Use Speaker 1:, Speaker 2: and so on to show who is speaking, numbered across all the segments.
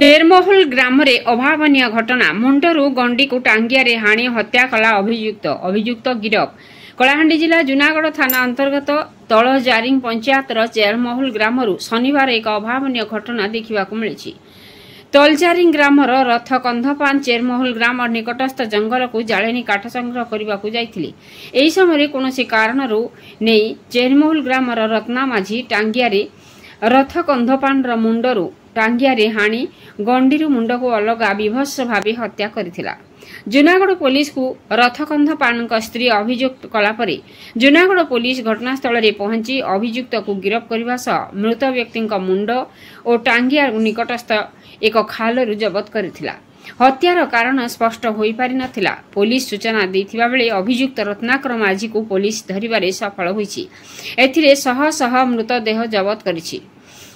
Speaker 1: चेरमोहल ग्राम रे अभावनीय घटना मुंडरू गंडी को टांगिया रे हाणी हत्या कला अभियुक्त गिरफ। कलाहांडी जिला जुनागढ़ थाना अंतर्गत तलजारिंग पंचायत चेरमोहल ग्राम शनिवार एक अभावनीय घटना देखा मिली। तलजारिंग ग्राम रथ कंधपान चेरमोहल ग्राम निकटस्थ जंगल को जाळेनी काठ संग्रह करने को जाइथिले। एही समय कोनोसी कारणरू नहीं चेरमोहल ग्राम रत्ना माझी टांगिया रे रथ कंधपान मुंडरू टांगिया रे हाणी गंडीरू मुंड को अलगा विभत्स भावे हत्या करथिला। जुनागढ़ पुलिस को रथ कंधपान स्त्री अभियुक्त कलापरे जुनागढ़ पुलिस घटनास्थल में पहुंची अभियुक्त को गिरफ्त करने सह मृत व्यक्ति मुंड और टांगिया निकटस्थ एक खालरू जबत करथिला। हत्यार कारण स्पष्ट हो पारि नथिला। पुलिस सूचना देथिबा बेले अभियुक्त रत्नाकर माझी को पुलिस धरिबारे सफल होईछि। एथिरे शह शह मृतदेह जबत करिछि।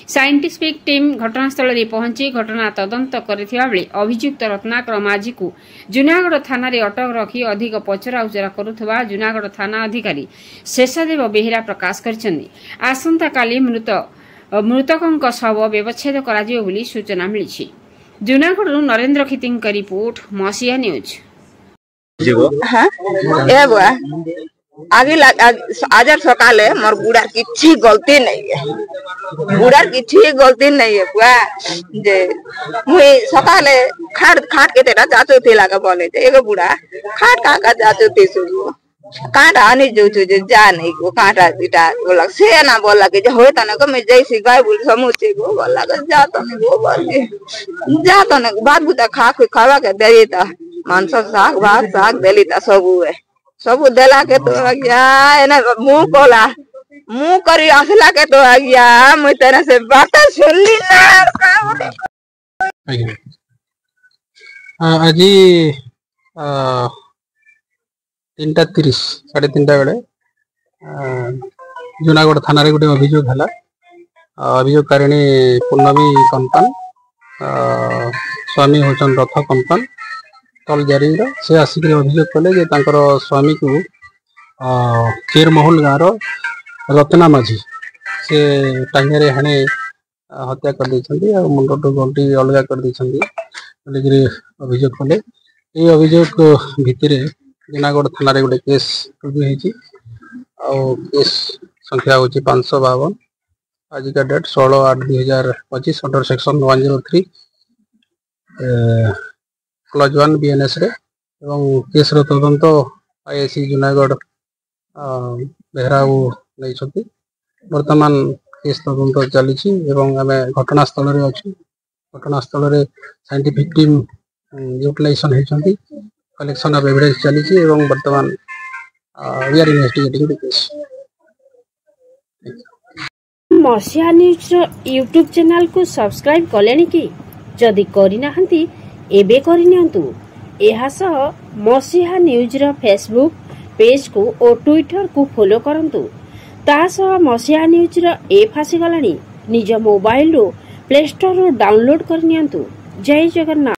Speaker 1: साइंटिफिक टीम घटनास्थल में पहुंची घटना तदंत करथिबा बेले अभियुक्त रत्नाकर माझी को जुनागढ़ थाना रे अटक रखी अधिक पचरा उचरा करुथबा जुनागढ़ थाना अधिकारी शेषदेव बेहेरा प्रकाश करिसेंती। आसंता काली मृतकों शव व्यवच्छेद कराजियो बोली सूचना मिली। जुनागढ़ नरेंद्र खितिंग का रिपोर्ट मसीहा न्यूज।
Speaker 2: आज सकाले मोर बुढ़ार किछि गलती नहीं है, बुढ़ार किछि गलती नहीं है बुआ जे मुई सकाले खाट के तेरा जाचो थे लागा बोले थे एगो बुढ़ा खाट का जाचो थे सुजो कांटा आनी जो जे जा नहीं को कांटा दिटा बोला से ना बोला के होय तने को मैं जैसी गाय बोल समूचे को बोला के जा तने को बोल के जा तने बात बुता खावा के देई ता मांस साग भात साग देली ता सब देला के तो गया एना मुंह कोला मुंह करी असला के तो गया मैं तेरे से बात सुन ली ना।
Speaker 3: आज 3:30 3:30 बेले जुनागढ़ थाना रे गोटे अभियोग हला। अभियोगकारिणी पूर्णमी कंपन स्वामी होचन रथ कंपन तलजारिंग से आसिक अभियोग कले जे तांकर स्वामी को चेरमोहल गाँव रत्ना माझी से टांगिया रे हाणे हत्या कर देछंती आ मुंडो गंटी अलगा कर देछंती बोलिकरी अभियोग कले। ए अभियोग भितरे जुनागढ़ थाना रे गोटे केस रुजु हेची आ केस संख्या होची 552। आज का date 16/8/2025 under section 103 clause 1 BNS रे एवं केस रो तदंत आईएससी जुनागढ़ बेहरा नहीं छथि। वर्तमान केस तदंत चली एवं आमे घटनास्थल रे अछि। घटनास्थल रे साइंटिफिक टीम यूटिलाइजेशन हेछंती कलेक्शन ऑफ एविडेंस चली एवं वर्तमान we are investigating the case.
Speaker 1: Masiha news YouTube channel को सब्सक्राइब कलेनी कि जदि करि नाहंती एबे करि नियंतु। एहा सह मसीहा न्यूज रो फेसबुक पेज को और ट्विटर को फॉलो करंतु। ता सह मसीहा न्यूज रो ऐप आसी गलानी। निज मोबाइल रो प्ले स्टोर रो डाउनलोड कर नियंतु। जय जगन्नाथ।